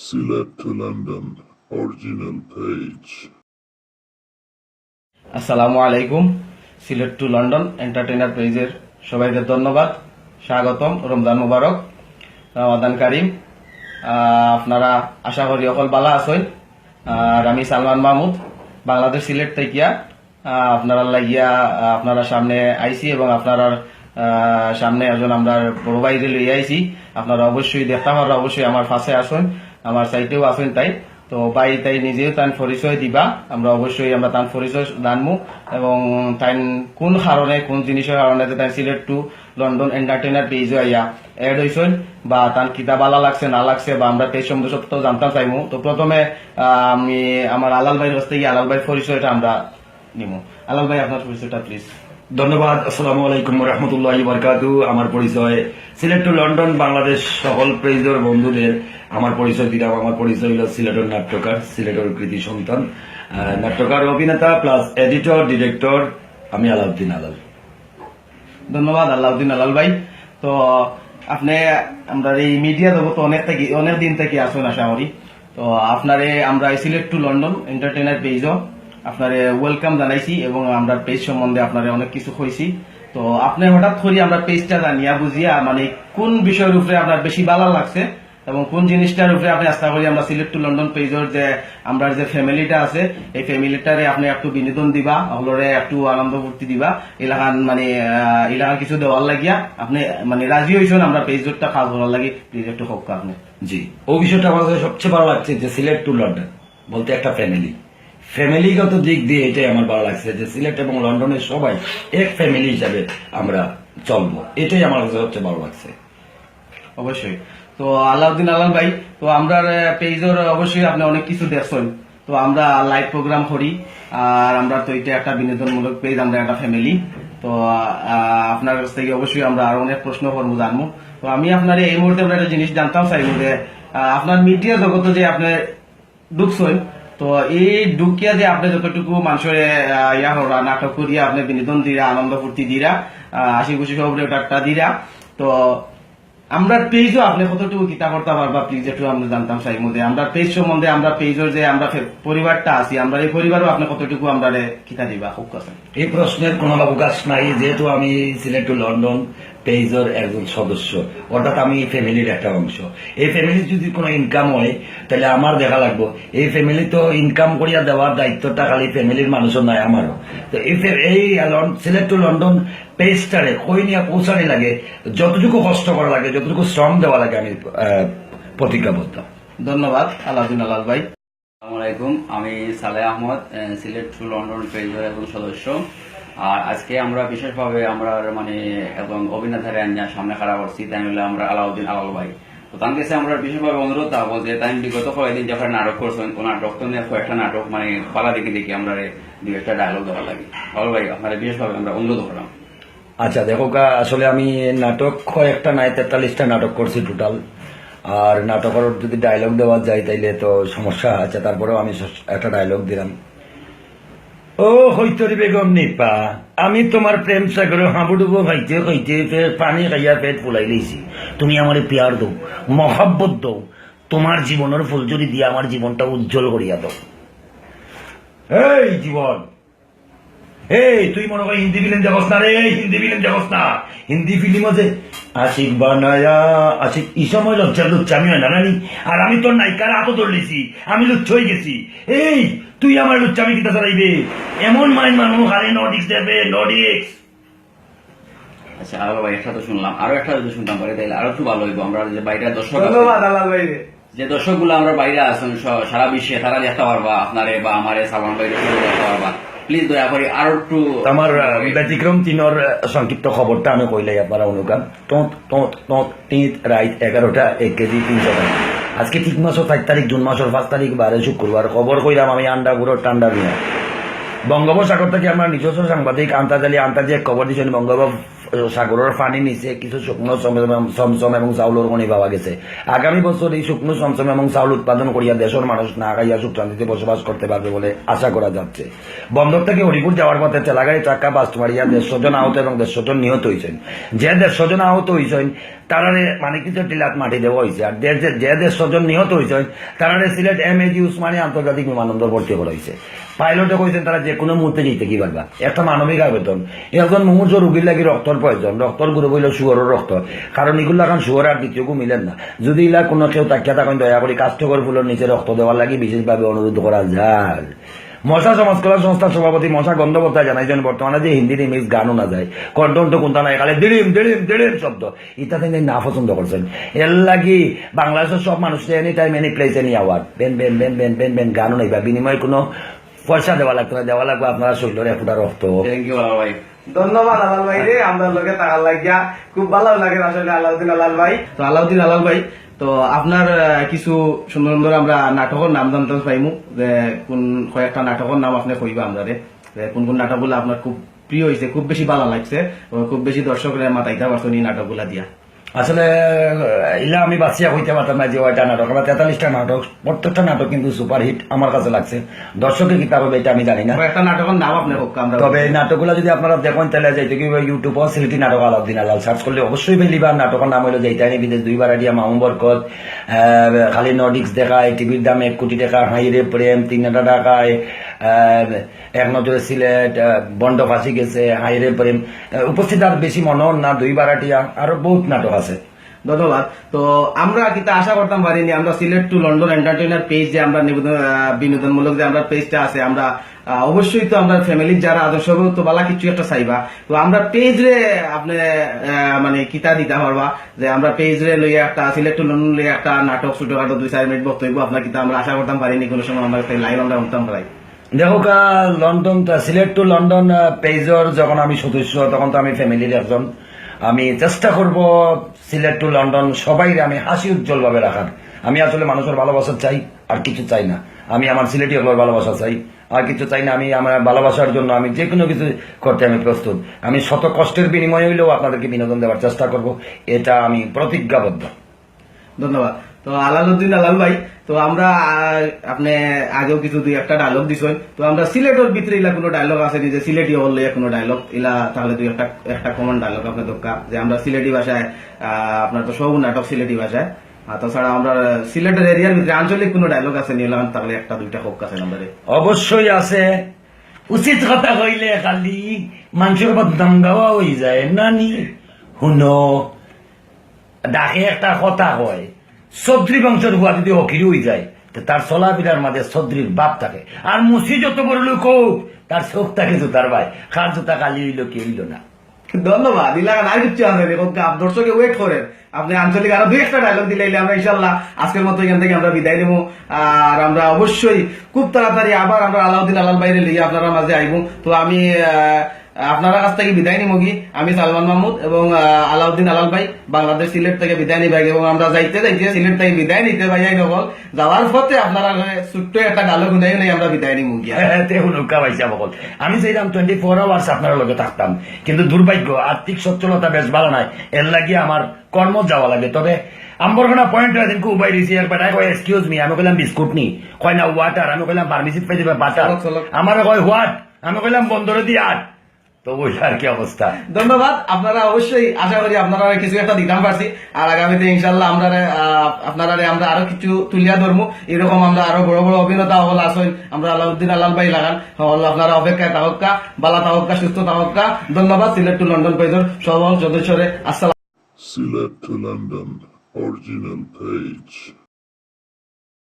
Select to London original page. আসসালামু আলাইকুম। Sylhet to London entertainer পেজের সবাইকে ধন্যবাদ, স্বাগতম। রমজান মুবারক, রমাদান কারিম। আপনারা আশা করি অকল বালা আছেন। আর আমি সালমান মাহমুদ, বাংলাদেশ সিলেট থেকে আপনারা লাগিয়া আপনারা সামনে আইছি এবং আপনারা সামনে একজন আমরা বড় বাইরে লইয়া আইছি। আপনারা অবশ্যই দেখতে পারবেন, অবশ্যই আমার পাশে আসুন, আমার সাইটেও আসুন। তাই তো বাই তাই নিজেও তার পরিচয় দিবা, আমরা অবশ্যই আমরা তার পরিচয় জানবো এবং তাই কোন কারণে কোন জিনিসের কারণে তাই সিলেট টু লন্ডন এন্টারটেইনার পেজে আইয়া এড হয়েছেন বা তার কিতা ভালো লাগছে না লাগছে বা আমরা পেজ সম্বন্ধে সব তো জানতাম চাইমু। তো প্রথমে আমি আমার আলাল ভাইয়ের কাছ থেকে আলাল ভাইয়ের পরিচয়টা আমরা নিব। আলাল ভাই, আপনার পরিচয়টা প্লিজ। ধন্যবাদ। আসসালামু আলাইকুম রহমতুল্লাহি বারকাতু। আমার পরিচয় সিলেট টু লন্ডন বাংলাদেশ সকল প্রেজর বন্ধুদের আমার পরিচয় দিলাম। আমার পরিচয় হল সিলেটের নাট্যকার, সিলেটের কৃতি সন্তান, নাট্যকার, অভিনেতা প্লাস এডিটর, ডিরেক্টর। আমি আলাউদ্দিন আলাল। ধন্যবাদ আলাউদ্দিন আলাল ভাই। তো আপনি আমরা এই মিডিয়া জগৎ অনেক দিন থেকে আসুন আশা করি। তো আপনারে আমরা সিলেট টু লন্ডন এন্টারটেইনার পেজও আপনারে ওয়েলকাম জানাইছি এবং আমরা পেজ সম্বন্ধে আপনারে অনেক কিছু কইছি। তো আপনি হঠাৎ করে আমরা পেজটা জানিয়া বুঝিয়া মানে কোন বিষয়ের উপরে আপনার বেশি ভালো লাগছে এবং কোন জিনিসটার উপরে আপনি আস্থা করি আমরা সিলেট টু লন্ডন পেজের যে আমরা যে ফ্যামিলিটা আছে এই ফ্যামিলিটারে আপনি একটু বিনোদন দিবা, ওগুলোরে একটু আনন্দ ফুর্তি দিবা, এলাকান মানে এলাকার কিছু দেওয়ার লাগিয়া আপনি মানে রাজি হয়েছেন আমরা পেজটা কাজ করার লাগে। প্লিজ একটু হোক আপনি। জি, ও বিষয়টা আমার কাছে সবচেয়ে ভালো লাগছে যে সিলেট টু লন্ডন বলতে একটা ফ্যামিলি, ফ্যামিলিগত দিক দিয়ে এটাই আমার ভালো লাগছে যে সিলেট এবং লন্ডনের সবাই এক ফ্যামিলি হিসাবে আমরা চলবো, এটাই আমার কাছে সবচেয়ে ভালো লাগছে। অবশ্যই। তো আলাউদ্দিন আলাল ভাই, তো আমরা পেজের অবশ্যই আপনি অনেক কিছু দেখছেন। তো আমরা লাইভ প্রোগ্রাম করি আর আমরা তো এটা একটা বিনোদনমূলক পেজ, আমরা একটা ফ্যামিলি। তো আপনার কাছ থেকে অবশ্যই আমরা আরো অনেক প্রশ্ন করবো, জানবো। তো আমি আপনার এই মুহূর্তে আমরা একটা জিনিস জানতাম চাইবো যে আপনার মিডিয়া জগতে যে আপনি ঢুকছেন, তো এই ঢুকিয়া যে আপনি যতটুকু মানুষের ইয়া হরা নাটক করিয়া আপনি বিনোদন দিরা, আনন্দ ফুর্তি দিরা, হাসি খুশি খবরে একটা দিরা, তো আমরা পেজও আপনি কতটুকু কিতা করতে পারবা প্লিজ একটু আমরা জানতাম চাইবো যে আমরা পেজ সম্বন্ধে, আমরা পেজের যে আমরা পরিবারটা আছি, আমরা এই পরিবারও আপনি কতটুকু আমরা কিতা দিবা খুব কাছে। এই প্রশ্নের কোনো অবকাশ নাই, যেহেতু আমি সিলেট টু লন্ডন পেজের একজন সদস্য, অর্থাৎ আমি ফ্যামিলির একটা অংশ। এই ফ্যামিলির যদি কোনো ইনকাম হয় তাহলে আমার দেখা লাগবো। এই ফ্যামিলি তো ইনকাম করিয়া দেওয়ার দায়িত্বটা খালি ফ্যামিলির মানুষের নয়, আমারও। তো এই সিলেট টু লন্ডন পেজটারে কই নিয়ে পৌঁছানি লাগে, যতটুকু কষ্ট করা লাগে, যতটুকু শ্রম দেওয়া লাগে, আমি প্রতিজ্ঞাবদ্ধ। ধন্যবাদ আলাউদ্দিন আলাল ভাই। আসসালামু আলাইকুম, আমি সালেহ আহমদ, সিলেট টু লন্ডন পেজের একজন সদস্য। আর আজকে আমরা বিশেষভাবে আমরা মানে এবং অভিনেতারে সামনে খাড়া করছি, তাই হলে আমরা আলাউদ্দিন আলাল ভাই। তো তার কাছে আমরা বিশেষভাবে অনুরোধ থাকবো যে তাই বিগত কয়েকদিন যখন নাটক করছেন, ও নাটক তো নিয়ে কয়েকটা নাটক মানে পালা দেখে দেখি আমরা দু একটা ডায়লগ দেওয়া লাগে। আলাল ভাই, আপনারা বিশেষভাবে আমরা অনুরোধ করলাম। আচ্ছা দেখো, আসলে আমি নাটক কয়েকটা নাই 43টা নাটক করছি টোটাল। আর নাটকের যদি ডায়লগ দেওয়া যায় তাইলে তো সমস্যা আছে, তারপরেও আমি একটা ডায়লগ দিলাম। ও হৈতরি বেগম নিপা, আমি তোমার প্রেম সাগরে হাঁবুডুবো খাইতে খাইতে পানি খাইয়া পেট ফুলাই লইছি। তুমি আমার পিয়ার দো, মহাব্বত দো, তোমার জীবনের ফুলঝুরি দিয়ে আমার জীবনটা উজ্জ্বল করিয়া দাও। এই জীবন, এই তুই মনে কর হিন্দি ফিল্ম দেখস না রে, হিন্দি ফিল্ম দেখস না। হিন্দি ফিল্ম আছে আশিক বানায়া, আশিক এই সময় লুচ্চামি হয় না নানি। আর আমি তোর নায়িকার হাতও ধরলেছি, আমি লুচ্ছ হয়ে গেছি। এই তুই আমার লুচ্চামি কিতা চালাইবে? এমন মাইন মানুষ খালি নডিক্স দেবে, নডিক্স। আচ্ছা আলাল ভাই, একটা তো শুনলাম, আরো একটা যদি শুনতাম পারি তাহলে আরো একটু ভালো হইব। আমরা যে বাইরে দর্শক ধন্যবাদ আলাল ভাই। যে দর্শকগুলো আমরা বাইরে আছেন সারা বিশ্বে, তারা দেখতে পারবা আপনারে বা আমারে সালমান ভাই দেখতে পারবা। প্লিজ দয়া করে আরো একটু আমার ব্যতিক্রম তিনর সংক্ষিপ্ত খবরটা আমি কইলাই আপনারা অনুকান। রাত 11টা 1 কেজি 300 টাকা। আজকে ঠিক মাসের 4 তারিখ, জুন মাসের 5 তারিখ, বারে শুক্রবার। খবর কইলাম আমি আন্ডা গুঁড়ো টান্ডা দিনা। বঙ্গোপসাগর থেকে আমার নিজস্ব সাংবাদিক আন্তর্জাতিক খবর দিচ্ছেন, বঙ্গোপসাগরের পানি নিচে কিছু শুকনো চমচম এবং চাউলের খনি পাওয়া গেছে। আগামী বছর এই শুকনো চমচম এবং চাউল উৎপাদন করিয়া দেশের মানুষ না খাইয়া সুখ শান্তিতে বসবাস করতে পারবে বলে আশা করা যাচ্ছে। বন্দর থেকে হরিপুর যাওয়ার পথে তেলাগাড়ি চাক্কা বাস্ট মারিয়া 150 জন আহত এবং 150 জন নিহত হয়েছেন। যে 150 জন আহত হয়েছেন তারারে মানে কিছু টিলাত মাটি দেওয়া হয়েছে আর যে দেশ স্বজন নিহত হয়েছে তারারে সিলেট MAG উসমানী আন্তর্জাতিক বিমানবন্দর ভর্তি করা হয়েছে। পাইলটে কইছেন তারা যে কোনো মুহূর্তে যেতে কি পারবা, একটা মানবিক আবেদন। একজন মুমূর্ষ রোগীর লাগি রক্তর প্রয়োজন, রক্তর গ্রুপ হইল সুগরের রক্ত, কারণ এগুলো এখন সুগর আর দ্বিতীয়কু মিলেন না। যদি ইলা কোনো কেউ তাকিয়া থাকেন দয়া করে কাষ্ঠকর ফুলের নিচে রক্ত দেওয়ার লাগি বিশেষভাবে অনুরোধ করা যায়। মশা সমাজ কল্যাণ সংস্থার সভাপতি মশা গন্ধবর্তায় জানাইছেন বর্তমানে যে হিন্দি রিমিক্স গানও না যায়, কন্ঠন্ত কোনটা নাই, খালি দিড়িম দিড়িম দিড়িম শব্দ, ইটা তিনি না পছন্দ করছেন। এর লাগি বাংলাদেশের সব মানুষকে এনি টাইম এনি প্লেসে নিয়ে আওয়ার বেন বেন বেন বেন বেন বেন গানও নাই বা বিনিময়ে কোনো পয়সা দেওয়া লাগতো না, দেওয়া লাগবে আপনারা শরীরের একটা রক্ত। থ্যাংক ইউ আলাল ভাই। ধন্যবাদ আলাল ভাই রে, আমরা লোকে টাকার লাগিয়া খুব ভালো লাগে আসলে আলাউদ্দিন আলাল ভাই। তো আলাউদ্দিন আলাল ভাই, তো আপনার কিছু সুন্দর সুন্দর আমরা নাটকের নাম জানতে পাইমু, যে কোন কয়েকটা নাটকের নাম আপনি কইবা আমরা রে, কোন কোন নাটকগুলো আপনার খুব প্রিয় হয়েছে, খুব বেশি ভালো লাগছে, খুব বেশি দর্শকের মাথাইতে পারছেন এই নাটকগুলা দিয়া। আসলে ইলা আমি বাঁচিয়া হইতে পারতাম না যে ওইটা নাটক, আমরা 43টা নাটক, প্রত্যেকটা নাটক কিন্তু সুপারহিট আমার কাছে লাগছে। দর্শকের কিতাব হবে এটা আমি জানি না, একটা নাটকের নাম আপনি আমরা, তবে এই নাটকগুলো যদি আপনারা দেখেন তাহলে যাইতে কি ইউটিউব সিলেটি নাটক আলাউদ্দিন আলাল সার্চ করলে অবশ্যই পেলিবার। নাটকের নাম হইলো যাইতানি বিদেশ 2 বার আডিয়া মামু বরকত, খালি নর্ডিক্স দেখায়, টিভির দাম 1 কোটি টাকা, হাইরে প্রেম 3 টাকায়, এক নজরে সিলেট, বন্ড ফাঁসি গেছে, হাইরে প্রেম, উপস্থিত আর বেশি মনোহর না, 2 বার আডিয়া, আরো বহুত নাটক আছে। ধন্যবাদ। তো আমরা কিন্তু আশা করতাম পারিনি, আমরা Sylhet to London entertainer page যে আমরা বিনোদনমূলক যে আমরা পেজটা আছে, আমরা অবশ্যই তো আমরা ফ্যামিলির যারা আদর্শ তো বালা কিছু একটা চাইবা, তো আমরা পেজ রে আপনি মানে কিতা দিতে পারবা যে আমরা পেজ রে লইয়া একটা সিলেট টু লন্ডন লইয়া একটা নাটক ছোটখাটো 2-4 মিনিট বক্তব্য আপনার কিতা আমরা আশা করতাম পারিনি, কোনো সময় আমরা লাইভ আমরা উঠতাম পারাই। দেখো লন্ডন সিলেট টু লন্ডন পেজর যখন আমি সদস্য তখন তো আমি ফ্যামিলির একজন, আমি চেষ্টা করব সিলেট টু লন্ডন সবাই আমি হাসি উজ্জ্বল ভাবে রাখার। আমি আসলে মানুষের ভালোবাসা চাই, আর কিছু চাই না। আমি আমার সিলেটি হবার ভালোবাসা চাই, আর কিছু চাই না। আমি আমার ভালোবাসার জন্য আমি যে কোনো কিছু করতে আমি প্রস্তুত। আমি শত কষ্টের বিনিময়ে হইলেও আপনাদেরকে বিনোদন দেওয়ার চেষ্টা করব, এটা আমি প্রতিজ্ঞাবদ্ধ। ধন্যবাদ। তো আলাউদ্দিন আলাল ভাই, তো আমরা আপনি আগেও কিছু 2-1টা ডায়লগ দিছেন, তো আমরা সিলেটের ভিতরে ইলা কোনো ডায়লগ আছে যে সিলেটি হলে কোনো ডায়লগ ইলা, তাহলে 2-1টা কমন ডায়লগ আপনি দরকার, যে আমরা সিলেটি ভাষায় আপনার তো সব নাটক সিলেটি ভাষায়, তাছাড়া আমরা সিলেটের এরিয়ার ভিতরে আঞ্চলিক কোনো ডায়লগ আছে নিলাম, তাহলে 1-2টা হোক আছে আমাদের। অবশ্যই আছে। উচিত কথা কইলে খালি মানুষের বদনাম গাওয়া হয়ে যায় নানি। শুনো, ডাকে একটা কথা হয়, চৌধুরী বংশের হুয়া যদি অখিরি হয়ে যায় তার চলাফেরার মাঝে চৌধুরীর বাপ থাকে, আর মুসি যত বড় লোক হোক তার চোখ থাকে জুতার ভাই, খার জুতা কালি হইল কি হইল না। ধন্যবাদ। ইলাকা নাই কিছু আছে দর্শকে ওয়েট করেন, আপনি আঞ্চলিক আরো 2-1টা ডায়লগ দিলে আমরা ইনশাল্লাহ আজকের মতো এখান থেকে আমরা বিদায় নেবো। আর আমরা অবশ্যই খুব তাড়াতাড়ি আবার আমরা আলাউদ্দিন আলাল বাইরে লিয়ে আপনারা মাঝে আইব। তো আমি আপনারা কাছ থেকে বিদায় নিব কি, আমি সালমান মাহমুদ এবং আলাউদ্দিন আলাল ভাই বাংলাদেশ সিলেট থেকে বিদায় নিবাই, এবং আমরা যাইতে যাইতে সিলেট থেকে বিদায় নিতে ভাইয়াই নকল যাওয়ার পথে আপনারা ছোট্ট একটা ডায়লগ শুনাই নাই আমরা বিদায় নিব গিয়া। আমি চাইলাম 24 আওয়ার্স আপনার লগে থাকতাম, কিন্তু দুর্ভাগ্য আর্থিক সচ্ছলতা বেশ ভালো নাই, এর লাগিয়ে আমার কর্ম যাওয়া লাগে। তবে আম্বরখানা পয়েন্ট দিন খুব উবাই দিয়েছি একবার, এক্সকিউজ মি, আমি কইলাম বিস্কুট নি, কয় না ওয়াটার, আমি কইলাম ফার্মেসিত পাই দিবে বাটার, আমার কয় হোয়াট, আমি কইলাম বন্দরে দিয়ে আট। তো ওই আর কি অবস্থা। ধন্যবাদ। আপনারা অবশ্যই আশা করি আপনারা কিছু একটা দিতাম পারছি, আর আগামীতে ইনশাল্লাহ আপনারা আমরা আরো কিছু তুলিয়া ধরবো, এরকম আমরা আরো বড় বড় অভিনেতা হল আসেন, আমরা আলাউদ্দিন আলাল ভাই লাগান হল, আপনারা অপেক্ষায় তাহক্কা, বালা তাহক্কা, সুস্থ তাহক্কা। ধন্যবাদ। সিলেট টু লন্ডন পেজর সব সদস্যরে আসসালাম। Select to London original page.